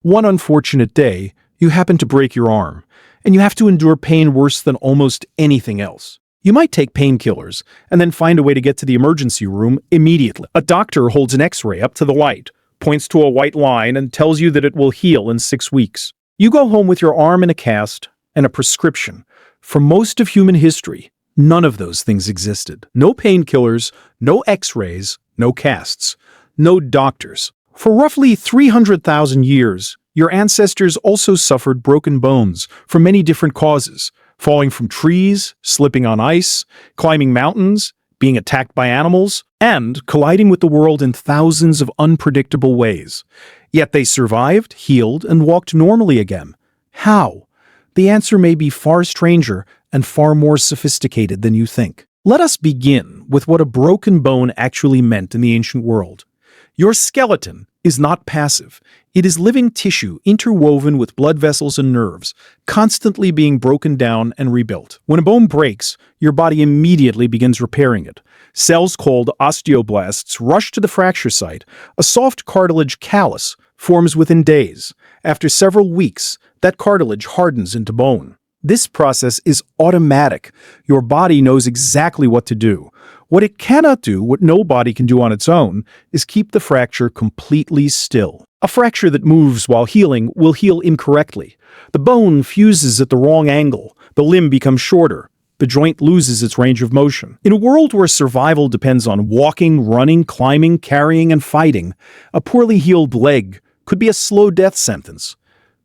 One unfortunate day, you happen to break your arm, and you have to endure pain worse than almost anything else. You might take painkillers, and then find a way to get to the emergency room immediately. A doctor holds an X-ray up to the light, points to a white line, and tells you that it will heal in 6 weeks. You go home with your arm in a cast and a prescription. For most of human history, none of those things existed. No painkillers, no X-rays, no casts, no doctors. For roughly 300,000 years, your ancestors also suffered broken bones from many different causes, falling from trees, slipping on ice, climbing mountains, being attacked by animals, and colliding with the world in thousands of unpredictable ways. Yet they survived, healed, and walked normally again. How? The answer may be far stranger and far more sophisticated than you think. Let us begin with what a broken bone actually meant in the ancient world. Your skeleton is not passive. It is living tissue interwoven with blood vessels and nerves, constantly being broken down and rebuilt. When a bone breaks, your body immediately begins repairing it. Cells called osteoblasts rush to the fracture site. A soft cartilage callus forms within days. After several weeks, that cartilage hardens into bone. This process is automatic. Your body knows exactly what to do. What it cannot do, what no body can do on its own, is keep the fracture completely still. A fracture that moves while healing will heal incorrectly. The bone fuses at the wrong angle. The limb becomes shorter. The joint loses its range of motion. In a world where survival depends on walking, running, climbing, carrying, and fighting, a poorly healed leg could be a slow death sentence.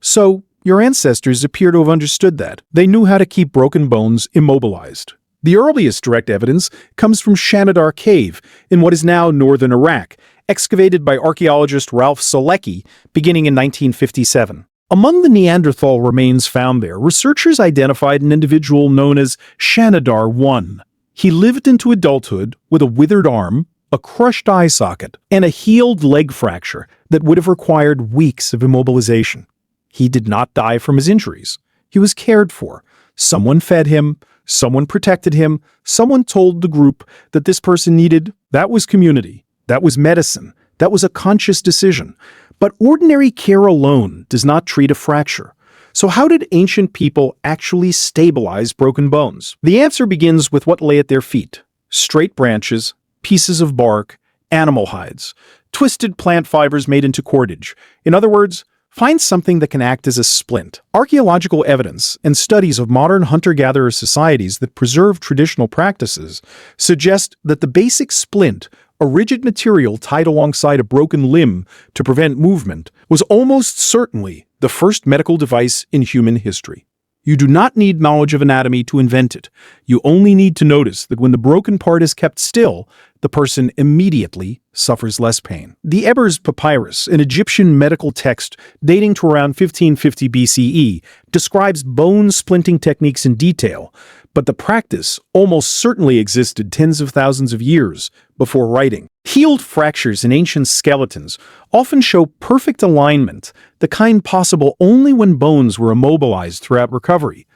So, your ancestors appear to have understood that. They knew how to keep broken bones immobilized. The earliest direct evidence comes from Shanidar Cave in what is now northern Iraq, excavated by archaeologist Ralph Solecki beginning in 1957. Among the Neanderthal remains found there, researchers identified an individual known as Shanidar I. He lived into adulthood with a withered arm, a crushed eye socket, and a healed leg fracture that would have required weeks of immobilization. He did not die from his injuries. He was cared for. Someone fed him. Someone protected him. Someone told the group that this person needed. That was community. That was medicine. That was a conscious decision. But ordinary care alone does not treat a fracture. So how did ancient people actually stabilize broken bones? The answer begins with what lay at their feet. Straight branches, pieces of bark, animal hides, twisted plant fibers made into cordage. In other words, find something that can act as a splint. Archaeological evidence and studies of modern hunter-gatherer societies that preserve traditional practices suggest that the basic splint, a rigid material tied alongside a broken limb to prevent movement, was almost certainly the first medical device in human history. You do not need knowledge of anatomy to invent it. You only need to notice that when the broken part is kept still, the person immediately suffers less pain. The Ebers Papyrus, an Egyptian medical text dating to around 1550 BCE, describes bone splinting techniques in detail, but the practice almost certainly existed tens of thousands of years before writing. Healed fractures in ancient skeletons often show perfect alignment, the kind possible only when bones were immobilized throughout recovery.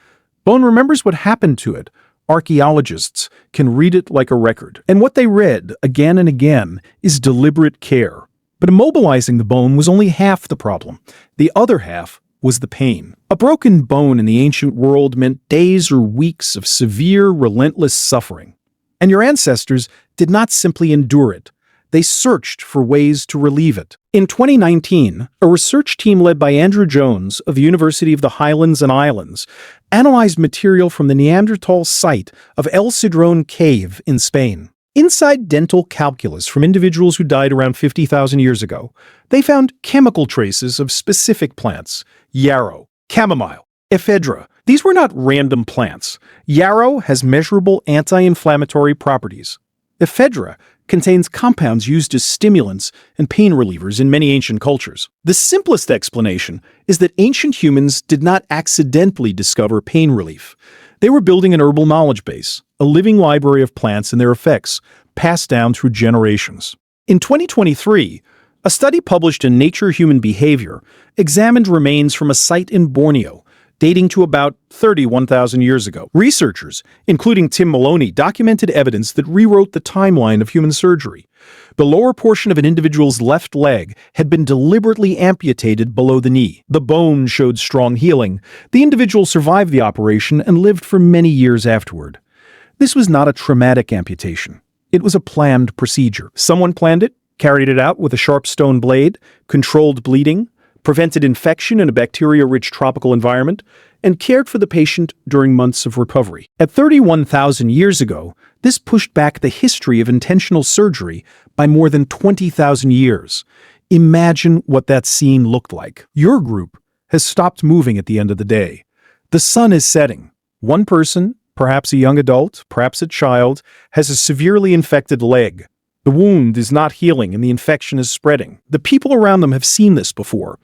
Bone remembers what happened to it. Archaeologists can read it like a record. And what they read, again and again, is deliberate care. But immobilizing the bone was only half the problem. The other half was the pain. A broken bone in the ancient world meant days or weeks of severe, relentless suffering. And your ancestors did not simply endure it. They searched for ways to relieve it. In 2019, a research team led by Andrew Jones of the University of the Highlands and Islands analyzed material from the Neanderthal site of El Cedrón Cave in Spain. Inside dental calculus from individuals who died around 50,000 years ago, they found chemical traces of specific plants: yarrow, chamomile, ephedra. These were not random plants. Yarrow has measurable anti-inflammatory properties. Ephedra contains compounds used as stimulants and pain relievers in many ancient cultures. The simplest explanation is that ancient humans did not accidentally discover pain relief. They were building an herbal knowledge base, a living library of plants and their effects, passed down through generations. In 2023, a study published in Nature Human Behavior examined remains from a site in Borneo, dating to about 31,000 years ago. Researchers, including Tim Maloney, documented evidence that rewrote the timeline of human surgery. The lower portion of an individual's left leg had been deliberately amputated below the knee. The bone showed strong healing. The individual survived the operation and lived for many years afterward. This was not a traumatic amputation. It was a planned procedure. Someone planned it, carried it out with a sharp stone blade, controlled bleeding, prevented infection in a bacteria-rich tropical environment, and cared for the patient during months of recovery. At 31,000 years ago, this pushed back the history of intentional surgery by more than 20,000 years. Imagine what that scene looked like. Your group has stopped moving at the end of the day. The sun is setting. One person, perhaps a young adult, perhaps a child, has a severely infected leg. The wound is not healing and the infection is spreading. The people around them have seen this before,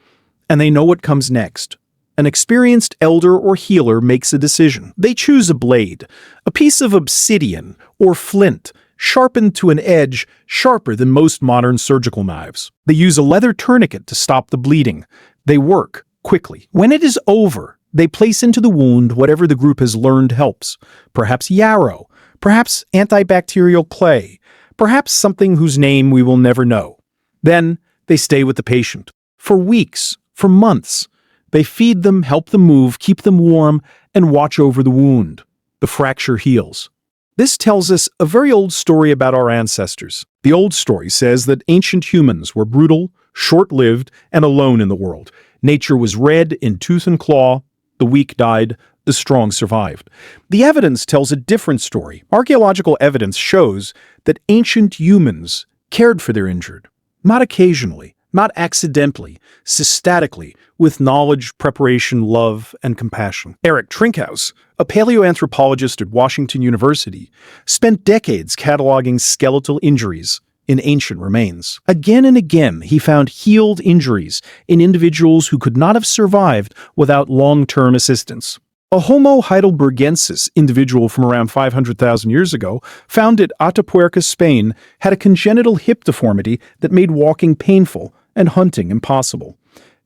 and they know what comes next. An experienced elder or healer makes a decision. They choose a blade, a piece of obsidian or flint, sharpened to an edge sharper than most modern surgical knives. They use a leather tourniquet to stop the bleeding. They work quickly. When it is over, they place into the wound whatever the group has learned helps. Perhaps yarrow, perhaps antibacterial clay, perhaps something whose name we will never know. Then they stay with the patient. For weeks, for months. They feed them, help them move, keep them warm, and watch over the wound. The fracture heals. This tells us a very old story about our ancestors. The old story says that ancient humans were brutal, short-lived, and alone in the world. Nature was red in tooth and claw. The weak died. The strong survived. The evidence tells a different story. Archaeological evidence shows that ancient humans cared for their injured. Not occasionally, not accidentally, systematically, with knowledge, preparation, love, and compassion. Eric Trinkhaus, a paleoanthropologist at Washington University, spent decades cataloging skeletal injuries in ancient remains. Again and again, he found healed injuries in individuals who could not have survived without long-term assistance. A Homo heidelbergensis individual from around 500,000 years ago, found at Atapuerca, Spain, had a congenital hip deformity that made walking painful and hunting impossible.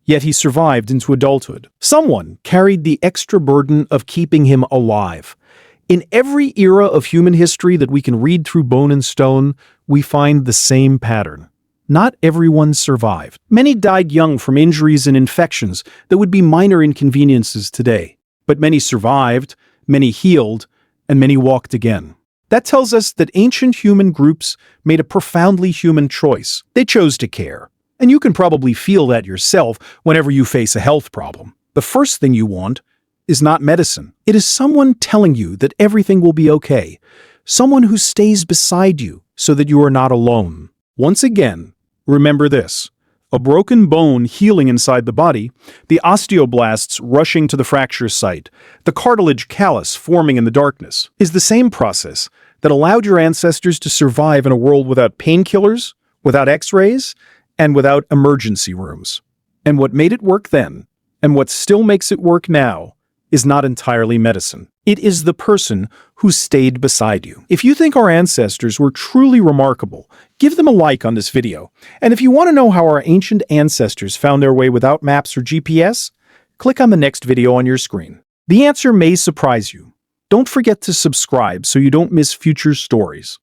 Yet he survived into adulthood. Someone carried the extra burden of keeping him alive. In every era of human history that we can read through bone and stone, we find the same pattern. Not everyone survived. Many died young from injuries and infections that would be minor inconveniences today. But many survived, many healed, and many walked again. That tells us that ancient human groups made a profoundly human choice. They chose to care. And you can probably feel that yourself whenever you face a health problem. The first thing you want is not medicine. It is someone telling you that everything will be okay. Someone who stays beside you so that you are not alone. Once again, remember this. A broken bone healing inside the body, the osteoblasts rushing to the fracture site, the cartilage callus forming in the darkness, is the same process that allowed your ancestors to survive in a world without painkillers, without x-rays, and without emergency rooms. And what made it work then, and what still makes it work now, is not entirely medicine. It is the person who stayed beside you. If you think our ancestors were truly remarkable, give them a like on this video. And if you want to know how our ancient ancestors found their way without maps or GPS, click on the next video on your screen. The answer may surprise you. Don't forget to subscribe so you don't miss future stories.